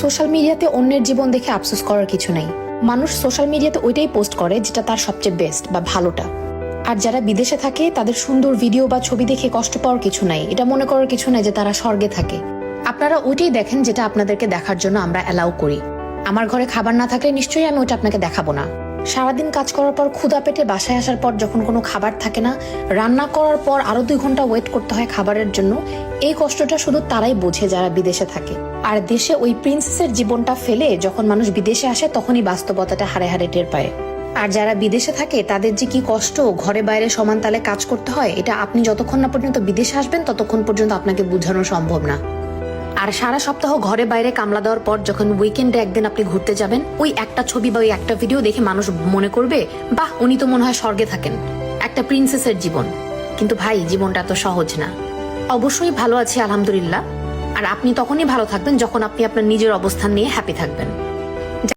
Social মিডিয়াতে অন্যের জীবন দেখে আফসোস করার কিছু নাই। মানুষ সোশ্যাল মিডিয়াতে ওইটাই পোস্ট করে যেটা তার সবচেয়ে বেস্ট বা ভালোটা। আর যারা বিদেশে থাকে তাদের সুন্দর ভিডিও বা ছবি দেখে কষ্ট পাওয়ার কিছু নাই, এটা মনে করার কিছু নাই যে তারা স্বর্গে থাকে। আপনারা ওইটাই দেখেন যেটা আপনাদেরকে দেখার জন্য আমরা অ্যালাউ করি। আমার ঘরে খাবার না থাকলে নিশ্চয়ই আমি ওটা আপনাকে দেখাবো না। সারাদিন কাজ করার পর ক্ষুধা পেটে বাসায় আসার পর যখন কোনো খাবার থাকে না, রান্না করার পর আরো 2 ঘন্টা ওয়েট করতে হয় খাবারের জন্য, এই কষ্টটা শুধু তারাই বোঝে যারা বিদেশে থাকে। আর দেশে ওই প্রিন্সেসের জীবনটা ফেলে যখন মানুষ বিদেশে আসে তখনই বাস্তবতাটা হারে হারে টের পায়। আর যারা বিদেশে থাকে তাদের যে কি কষ্ট, ঘরে বাইরে সমান তালে কাজ করতে হয়, এটা আপনি যতক্ষণ না পর্যন্ত বিদেশে আসবেন ততক্ষণ পর্যন্ত আপনাকে বোঝানো সম্ভব না। আর সারা সপ্তাহ ঘরে বাইরে কামলা দেওয়ার পর যখন উইকেন্ডে একদিন আপনি ঘুরতে যাবেন, ওই একটা ছবি বা ওই একটা ভিডিও দেখে মানুষ মনে করবে, বাহ, উনি তো মনে হয় স্বর্গে থাকেন, একটা প্রিন্সেসের জীবন। কিন্তু ভাই, জীবনটা তো সহজ না। অবশ্যই ভালো আছি আলহামদুলিল্লাহ। আর আপনি তখনই ভালো থাকবেন যখন আপনি আপনার নিজের অবস্থান নিয়ে হ্যাপি থাকবেন।